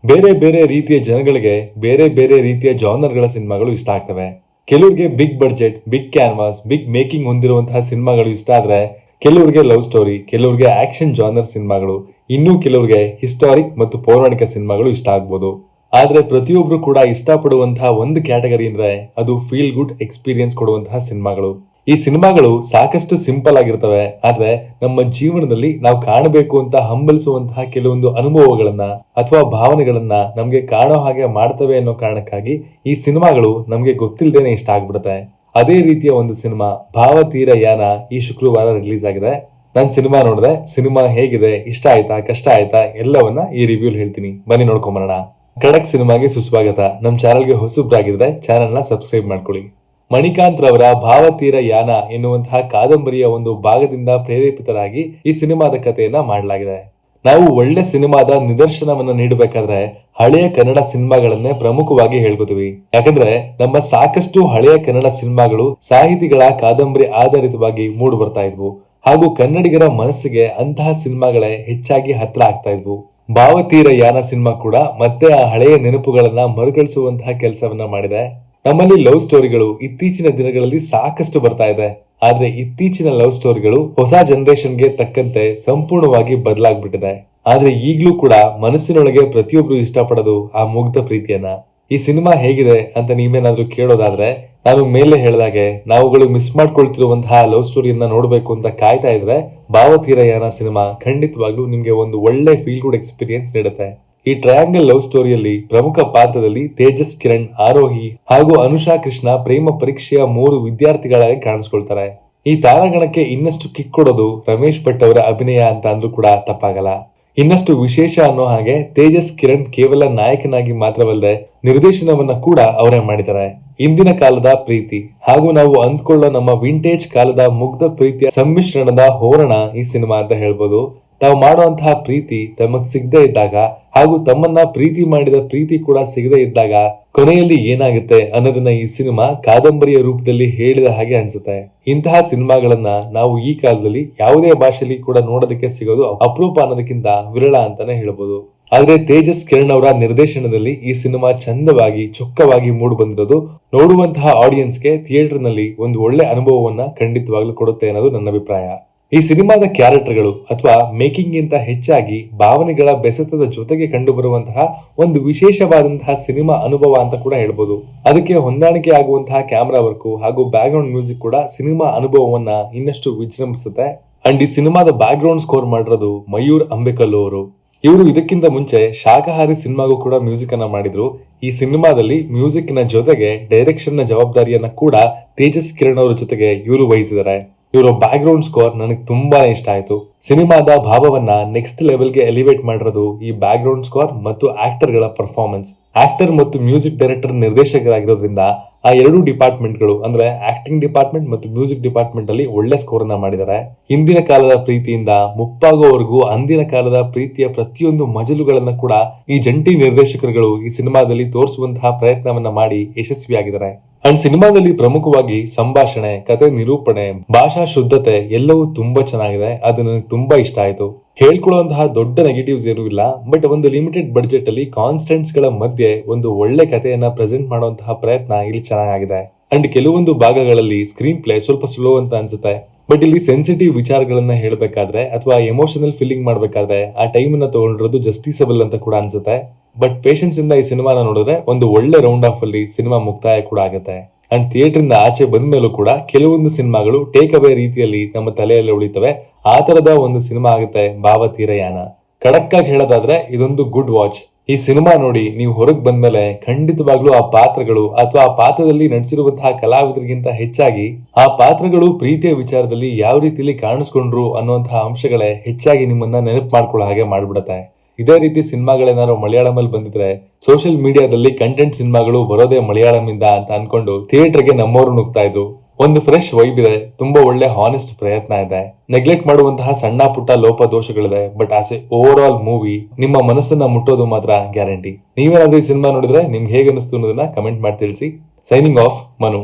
ಬೇರೆ ಬೇರೆ ರೀತಿಯ ಜನಗಳಿಗೆ ಬೇರೆ ಬೇರೆ ರೀತಿಯ ಜಾನರ್ಗಳ ಸಿನಿಮಾಗಳು ಇಷ್ಟ ಆಗ್ತವೆ. ಕೆಲವರಿಗೆ big budget, big canvas, big making ಹೊಂದಿರುವಂತಹ ಸಿನಿಮಾಗಳು ಇಷ್ಟ ಆದ್ರೆ, ಕೆಲವರಿಗೆ ಲವ್ ಸ್ಟೋರಿ, ಕೆಲವರಿಗೆ ಆಕ್ಷನ್ ಜಾನರ್ ಸಿನಿಮಾಗಳು, ಇನ್ನೂ ಕೆಲವರಿಗೆ ಹಿಸ್ಟಾರಿಕ್ ಮತ್ತು ಪೌರಾಣಿಕ ಸಿನಿಮಾಗಳು ಇಷ್ಟ ಆಗ್ಬೋದು. ಆದ್ರೆ ಪ್ರತಿಯೊಬ್ರು ಕೂಡ ಇಷ್ಟಪಡುವಂತಹ ಒಂದು ಕ್ಯಾಟಗರಿ ಅಂದ್ರೆ ಅದು ಫೀಲ್ ಗುಡ್ ಎಕ್ಸ್ಪೀರಿಯನ್ಸ್ ಕೊಡುವಂತಹ ಸಿನಿಮಾಗಳು. ಈ ಸಿನಿಮಾಗಳು ಸಾಕಷ್ಟು ಸಿಂಪಲ್ ಆಗಿರ್ತವೆ, ಆದ್ರೆ ನಮ್ಮ ಜೀವನದಲ್ಲಿ ನಾವು ಕಾಣಬೇಕು ಅಂತ ಹಂಬಲಿಸುವಂತಹ ಕೆಲವೊಂದು ಅನುಭವಗಳನ್ನ ಅಥವಾ ಭಾವನೆಗಳನ್ನ ನಮ್ಗೆ ಕಾಣೋ ಹಾಗೆ ಮಾಡ್ತವೆ ಅನ್ನೋ ಕಾರಣಕ್ಕಾಗಿ ಈ ಸಿನಿಮಾಗಳು ನಮ್ಗೆ ಗೊತ್ತಿಲ್ಲದೇನೆ ಇಷ್ಟ ಆಗ್ಬಿಡುತ್ತೆ. ಅದೇ ರೀತಿಯ ಒಂದು ಸಿನಿಮಾ ಭಾವತೀರ ಯಾನ ಈ ಶುಕ್ರವಾರ ರಿಲೀಸ್ ಆಗಿದೆ. ನಾನು ಸಿನಿಮಾ ನೋಡಿದೆ. ಸಿನಿಮಾ ಹೇಗಿದೆ, ಇಷ್ಟ ಆಯ್ತಾ, ಕಷ್ಟ ಆಯ್ತಾ, ಎಲ್ಲವನ್ನ ಈ ರಿವ್ಯೂಲ್ ಹೇಳ್ತೀನಿ. ಬನ್ನಿ ನೋಡ್ಕೊಂಬರೋಣ. ಖಡಕ್ ಸಿನಿಮಾಗೆ ಸುಸ್ವಾಗತ. ನಮ್ಮ ಚಾನಲ್ಗೆ ಹೊಸಬ್ರಾಗಿದ್ರೆ ಚಾನೆಲ್ನ ಸಬ್ಸ್ಕ್ರೈಬ್ ಮಾಡ್ಕೊಳ್ಳಿ. ಮಣಿಕಾಂತ್ ರವರ ಭಾವತೀರ ಯಾನ ಎನ್ನುವಂತಹ ಕಾದಂಬರಿಯ ಒಂದು ಭಾಗದಿಂದ ಪ್ರೇರೇಪಿತರಾಗಿ ಈ ಸಿನಿಮಾದ ಕಥೆಯನ್ನ ಮಾಡಲಾಗಿದೆ. ನಾವು ಒಳ್ಳೆ ಸಿನಿಮಾದ ನಿದರ್ಶನವನ್ನ ನೀಡಬೇಕಾದ್ರೆ ಹಳೆಯ ಕನ್ನಡ ಸಿನಿಮಾಗಳನ್ನೇ ಪ್ರಮುಖವಾಗಿ ಹೇಳ್ಕೊತೀವಿ. ಯಾಕಂದ್ರೆ ನಮ್ಮ ಸಾಕಷ್ಟು ಹಳೆಯ ಕನ್ನಡ ಸಿನಿಮಾಗಳು ಸಾಹಿತಿಗಳ ಕಾದಂಬರಿ ಆಧಾರಿತವಾಗಿ ಮೂಡಿ ಬರ್ತಾ ಇದ್ವು, ಹಾಗೂ ಕನ್ನಡಿಗರ ಮನಸ್ಸಿಗೆ ಅಂತಹ ಸಿನಿಮಾಗಳೇ ಹೆಚ್ಚಾಗಿ ಹತ್ರ ಆಗ್ತಾ ಇದ್ವು. ಭಾವತೀರ ಯಾನ ಸಿನಿಮಾ ಕೂಡ ಮತ್ತೆ ಆ ಹಳೆಯ ನೆನಪುಗಳನ್ನ ಮರುಕಳಿಸುವಂತಹ ಕೆಲಸವನ್ನ ಮಾಡಿದೆ. ನಮ್ಮಲ್ಲಿ ಲವ್ ಸ್ಟೋರಿಗಳು ಇತ್ತೀಚಿನ ದಿನಗಳಲ್ಲಿ ಸಾಕಷ್ಟು ಬರ್ತಾ ಇದೆ. ಆದ್ರೆ ಇತ್ತೀಚಿನ ಲವ್ ಸ್ಟೋರಿಗಳು ಹೊಸ ಜನರೇಷನ್ಗೆ ತಕ್ಕಂತೆ ಸಂಪೂರ್ಣವಾಗಿ ಬದಲಾಗ್ಬಿಟ್ಟಿದೆ. ಆದ್ರೆ ಈಗ್ಲೂ ಕೂಡ ಮನಸ್ಸಿನೊಳಗೆ ಪ್ರತಿಯೊಬ್ರು ಇಷ್ಟಪಡೋದು ಆ ಮುಗ್ಧ ಪ್ರೀತಿಯನ್ನ. ಈ ಸಿನಿಮಾ ಹೇಗಿದೆ ಅಂತ ನೀವೇನಾದ್ರೂ ಕೇಳೋದಾದ್ರೆ, ನಾನು ಮೇಲೆ ಹೇಳಿದಾಗೆ ನಾವುಗಳು ಮಿಸ್ ಮಾಡ್ಕೊಳ್ತಿರುವಂತಹ ಲವ್ ಸ್ಟೋರಿಯನ್ನ ನೋಡ್ಬೇಕು ಅಂತ ಕಾಯ್ತಾ ಇದ್ರೆ ಭಾವತೀರ ಯಾನ ಸಿನಿಮಾ ಖಂಡಿತವಾಗ್ಲೂ ನಿಮ್ಗೆ ಒಂದು ಒಳ್ಳೆ ಫೀಲ್ ಗುಡ್ ಎಕ್ಸ್ಪೀರಿಯನ್ಸ್ ನೀಡುತ್ತೆ. ಈ ಟ್ರಯಾಂಗಲ್ ಲವ್ ಸ್ಟೋರಿಯಲ್ಲಿ ಪ್ರಮುಖ ಪಾತ್ರದಲ್ಲಿ ತೇಜಸ್ ಕಿರಣ್, ಆರೋಹಿ ಹಾಗೂ ಅನುಷಾ ಕೃಷ್ಣ ಪ್ರೇಮ ಪರೀಕ್ಷೆಯ 3 ವಿದ್ಯಾರ್ಥಿಗಳಾಗಿ ಕಾಣಿಸ್ಕೊಳ್ತಾರೆ. ಈ ತಾರಾಗಣಕ್ಕೆ ಇನ್ನಷ್ಟು ಕಿಕ್ ಕೊಡೋದು ರಮೇಶ್ ಭಟ್ ಅವರ ಅಭಿನಯ ಅಂತ ಅಂದ್ರೂ ಕೂಡ ತಪ್ಪಾಗಲ್ಲ. ಇನ್ನಷ್ಟು ವಿಶೇಷ ಅನ್ನೋ ಹಾಗೆ ತೇಜಸ್ ಕಿರಣ್ ಕೇವಲ ನಾಯಕನಾಗಿ ಮಾತ್ರವಲ್ಲದೆ ನಿರ್ದೇಶನವನ್ನ ಕೂಡ ಅವರೇ ಮಾಡಿದ್ದಾರೆ. ಇಂದಿನ ಕಾಲದ ಪ್ರೀತಿ ಹಾಗೂ ನಾವು ಅಂದ್ಕೊಳ್ಳೋ ನಮ್ಮ ವಿಂಟೇಜ್ ಕಾಲದ ಮುಗ್ಧ ಪ್ರೀತಿಯ ಸಮ್ಮಿಶ್ರಣದ ಹೋರಣ ಈ ಸಿನಿಮಾ ಅಂತ ಹೇಳ್ಬೋದು. ತಾವು ಮಾಡುವಂತಹ ಪ್ರೀತಿ ತಮಗ್ ಸಿಗದೆ ಇದ್ದಾಗ ಹಾಗೂ ತಮ್ಮನ್ನ ಪ್ರೀತಿ ಮಾಡಿದ ಪ್ರೀತಿ ಕೂಡ ಸಿಗದೆ ಇದ್ದಾಗ ಕೊನೆಯಲ್ಲಿ ಏನಾಗುತ್ತೆ ಅನ್ನೋದನ್ನ ಈ ಸಿನಿಮಾ ಕಾದಂಬರಿಯ ರೂಪದಲ್ಲಿ ಹೇಳಿದ ಹಾಗೆ ಅನ್ಸುತ್ತೆ. ಇಂತಹ ಸಿನಿಮಾಗಳನ್ನ ನಾವು ಈ ಕಾಲದಲ್ಲಿ ಯಾವುದೇ ಭಾಷೆಯಲ್ಲಿ ಕೂಡ ನೋಡೋದಕ್ಕೆ ಸಿಗೋದು ಅಪರೂಪ ಅನ್ನೋದಕ್ಕಿಂತ ವಿರಳ ಅಂತಾನೆ ಹೇಳ್ಬೋದು. ಆದ್ರೆ ತೇಜಸ್ ಕಿರಣ್ ಅವರ ನಿರ್ದೇಶನದಲ್ಲಿ ಈ ಸಿನಿಮಾ ಚಂದವಾಗಿ ಚೊಕ್ಕವಾಗಿ ಮೂಡಿ ಬಂದಿರೋದು ನೋಡುವಂತಹ ಆಡಿಯನ್ಸ್ಗೆ ಥಿಯೇಟರ್ ನಲ್ಲಿ ಒಂದು ಒಳ್ಳೆ ಅನುಭವವನ್ನ ಖಂಡಿತವಾಗ್ಲೂ ಕೊಡುತ್ತೆ ಅನ್ನೋದು ನನ್ನ ಅಭಿಪ್ರಾಯ. ಈ ಸಿನಿಮಾದ ಕ್ಯಾರೆಕ್ಟರ್ಗಳು ಅಥವಾ ಮೇಕಿಂಗ್ ಗಿಂತ ಹೆಚ್ಚಾಗಿ ಭಾವನೆಗಳ ಬೆಸೆತದ ಜೊತೆಗೆ ಕಂಡುಬರುವಂತಹ ಒಂದು ವಿಶೇಷವಾದಂತಹ ಸಿನಿಮಾ ಅನುಭವ ಅಂತ ಕೂಡ ಹೇಳ್ಬೋದು. ಅದಕ್ಕೆ ಹೊಂದಾಣಿಕೆ ಆಗುವಂತಹ ಕ್ಯಾಮೆರಾ ವರ್ಕ್ ಹಾಗೂ ಬ್ಯಾಕ್ ಗ್ರೌಂಡ್ ಮ್ಯೂಸಿಕ್ ಕೂಡ ಸಿನಿಮಾ ಅನುಭವವನ್ನ ಇನ್ನಷ್ಟು ವಿಜೃಂಭಿಸುತ್ತೆ. ಅಂಡ್ ಈ ಸಿನಿಮಾದ ಬ್ಯಾಕ್ ಗ್ರೌಂಡ್ ಸ್ಕೋರ್ ಮಾಡಿರೋದು ಮಯೂರ್ ಅಂಬೇಕಲ್ ಅವರು. ಇವರು ಇದಕ್ಕಿಂತ ಮುಂಚೆ ಶಾಕಾಹಾರಿ ಸಿನಿಮಾಗೂ ಕೂಡ ಮ್ಯೂಸಿಕ್ ಅನ್ನ ಮಾಡಿದ್ರು. ಈ ಸಿನಿಮಾದಲ್ಲಿ ಮ್ಯೂಸಿಕ್ ನ ಜೊತೆಗೆ ಡೈರೆಕ್ಷನ್ ನ ಜವಾಬ್ದಾರಿಯನ್ನ ಕೂಡ ತೇಜಸ್ ಕಿರಣ್ ಅವರ ಜೊತೆಗೆ ಇವರು ವಹಿಸಿದ್ದಾರೆ. ಇವರ ಬ್ಯಾಕ್ ಗ್ರೌಂಡ್ ಸ್ಕೋರ್ ನನಗೆ ತುಂಬಾನೇ ಇಷ್ಟ ಆಯ್ತು. ಸಿನಿಮಾದ ಭಾವವನ್ನ ನೆಕ್ಸ್ಟ್ ಲೆವೆಲ್ಗೆ ಎಲಿವೇಟ್ ಮಾಡಿರೋದು ಈ ಬ್ಯಾಕ್ ಗ್ರೌಂಡ್ ಸ್ಕೋರ್ ಮತ್ತು ಆಕ್ಟರ್ ಗಳ ಪರ್ಫಾರ್ಮೆನ್ಸ್. ಆಕ್ಟರ್ ಮತ್ತು ಮ್ಯೂಸಿಕ್ ಡೈರೆಕ್ಟರ್ ನಿರ್ದೇಶಕರಾಗಿರೋದ್ರಿಂದ ಆ ಎರಡು ಡಿಪಾರ್ಟ್ಮೆಂಟ್ ಗಳು ಅಂದ್ರೆ ಆಕ್ಟಿಂಗ್ ಡಿಪಾರ್ಟ್ಮೆಂಟ್ ಮತ್ತು ಮ್ಯೂಸಿಕ್ ಡಿಪಾರ್ಟ್ಮೆಂಟ್ ಅಲ್ಲಿ ಒಳ್ಳೆ ಸ್ಕೋರ್ ಅನ್ನ ಮಾಡಿದ್ದಾರೆ. ಹಿಂದಿನ ಕಾಲದ ಪ್ರೀತಿಯಿಂದ ಮುಪ್ಪಾಗುವವರೆಗೂ ಅಂದಿನ ಕಾಲದ ಪ್ರೀತಿಯ ಪ್ರತಿಯೊಂದು ಮಜಲುಗಳನ್ನ ಕೂಡ ಈ ಜಂಟಿ ನಿರ್ದೇಶಕರುಗಳು ಈ ಸಿನಿಮಾದಲ್ಲಿ ತೋರಿಸುವಂತಹ ಪ್ರಯತ್ನವನ್ನ ಮಾಡಿ ಯಶಸ್ವಿಯಾಗಿದ್ದಾರೆ. ಅಂಡ್ ಸಿನಿಮಾದಲ್ಲಿ ಪ್ರಮುಖವಾಗಿ ಸಂಭಾಷಣೆ, ಕತೆ ನಿರೂಪಣೆ, ಭಾಷಾ ಶುದ್ಧತೆ ಎಲ್ಲವೂ ತುಂಬಾ ಚೆನ್ನಾಗಿದೆ. ಅದು ನನಗೆ ತುಂಬಾ ಇಷ್ಟ ಆಯ್ತು. ಹೇಳ್ಕೊಳ್ಳುವಂತಹ ದೊಡ್ಡ ನೆಗೆಟಿವ್ಸ್ ಏನೂ ಇಲ್ಲ, ಬಟ್ ಒಂದು ಲಿಮಿಟೆಡ್ ಬಡ್ಜೆಟ್ ಅಲ್ಲಿ ಕಾನ್ಸ್ಟೆಂಟ್ಸ್ ಗಳ ಮಧ್ಯೆ ಒಂದು ಒಳ್ಳೆ ಕಥೆಯನ್ನ ಪ್ರೆಸೆಂಟ್ ಮಾಡುವಂತಹ ಪ್ರಯತ್ನ ಇಲ್ಲಿ ಚೆನ್ನಾಗಿದೆ. ಅಂಡ್ ಕೆಲವೊಂದು ಭಾಗಗಳಲ್ಲಿ ಸ್ಕ್ರೀನ್ ಪ್ಲೇ ಸ್ವಲ್ಪ ಸ್ಲೋ ಅಂತ ಅನ್ಸುತ್ತೆ. ಬಟ್ ಇಲ್ಲಿ ಸೆನ್ಸಿಟಿವ್ ವಿಚಾರಗಳನ್ನ ಹೇಳ್ಬೇಕಾದ್ರೆ ಅಥವಾ ಎಮೋಷನಲ್ ಫೀಲಿಂಗ್ ಮಾಡ್ಬೇಕಾದ್ರೆ ಆ ಟೈಮ್ ಅನ್ನ ತಗೊಂಡಿರೋದು ಜಸ್ಟಿಸಬಲ್ ಅಂತ ಕೂಡ ಅನ್ಸುತ್ತೆ. ಬಟ್ ಪೇಷನ್ಸ್ ಇಂದ ಈ ಸಿನಿಮಾನ ನೋಡಿದ್ರೆ ಒಂದು ಒಳ್ಳೆ ರೌಂಡ್ ಆಫ್ ಅಲ್ಲಿ ಸಿನಿಮಾ ಮುಕ್ತಾಯ ಕೂಡ ಆಗುತ್ತೆ. ಅಂಡ್ ಥಿಯೇಟರ್ ಇಂದ ಆಚೆ ಬಂದ ಮೇಲೂ ಕೂಡ ಕೆಲವೊಂದು ಸಿನಿಮಾಗಳು ಟೇಕ್ ಅವೇ ರೀತಿಯಲ್ಲಿ ನಮ್ಮ ತಲೆಯಲ್ಲಿ ಉಳಿತವೆ. ಆ ತರದ ಒಂದು ಸಿನಿಮಾ ಆಗುತ್ತೆ ಭಾವತೀರ ಯಾನ. ಖಡಕ್ ಆಗಿ ಹೇಳೋದಾದ್ರೆ ಇದೊಂದು ಗುಡ್ ವಾಚ್. ಈ ಸಿನಿಮಾ ನೋಡಿ ನೀವು ಹೊರಗೆ ಬಂದ್ಮೇಲೆ ಖಂಡಿತವಾಗ್ಲೂ ಆ ಪಾತ್ರಗಳು ಅಥವಾ ಆ ಪಾತ್ರದಲ್ಲಿ ನಟಿಸಿರುವಂತಹ ಕಲಾವಿದರಿಗಿಂತ ಹೆಚ್ಚಾಗಿ ಆ ಪಾತ್ರಗಳು ಪ್ರೀತಿಯ ವಿಚಾರದಲ್ಲಿ ಯಾವ ರೀತಿಯಲ್ಲಿ ಕಾಣಿಸ್ಕೊಂಡ್ರು ಅನ್ನುವಂತಹ ಅಂಶಗಳೇ ಹೆಚ್ಚಾಗಿ ನಿಮ್ಮನ್ನ ನೆನಪು ಮಾಡ್ಕೊಳ್ಳೋ ಹಾಗೆ ಮಾಡ್ಬಿಡತ್ತೆ. ಇದೇ ರೀತಿ ಸಿನಿಮಾಗಳೇನಾದ್ರು ಮಲಯಾಳಂ ಅಲ್ಲಿ ಬಂದಿದ್ರೆ ಸೋಷಿಯಲ್ ಮೀಡಿಯಾದಲ್ಲಿ ಕಂಟೆಂಟ್ ಸಿನಿಮಾಗಳು ಬರೋದೇ ಮಲಯಾಳಂ ಇಂದ ಅಂತ ಅನ್ಕೊಂಡು ಥಿಯೇಟರ್ಗೆ ನಮ್ಮವರು ನುಗ್ತಾ ಇದ್ರು. ಒಂದು ಫ್ರೆಶ್ ವೈಬ್ ಇದೆ, ತುಂಬಾ ಒಳ್ಳೆ ಹಾನೆಸ್ಟ್ ಪ್ರಯತ್ನ ಇದೆ. ನೆಗ್ಲೆಕ್ಟ್ ಮಾಡುವಂತಹ ಸಣ್ಣ ಪುಟ್ಟ ಲೋಪ ದೋಷಗಳಿದೆ, but as a overall movie ನಿಮ್ಮ ಮನಸ್ಸನ್ನ ಮುಟ್ಟೋದು ಮಾತ್ರ ಗ್ಯಾರಂಟಿ. ನೀವೇನಾದ್ರೂ ಈ ಸಿನಿಮಾ ನೋಡಿದ್ರೆ ನಿಮ್ಗೆ ಹೇಗೆ ಅನಿಸ್ತು ಅನ್ನೋದನ್ನ ಕಮೆಂಟ್ ಮಾಡಿ ತಿಳಿಸಿ. Signing off, Manu.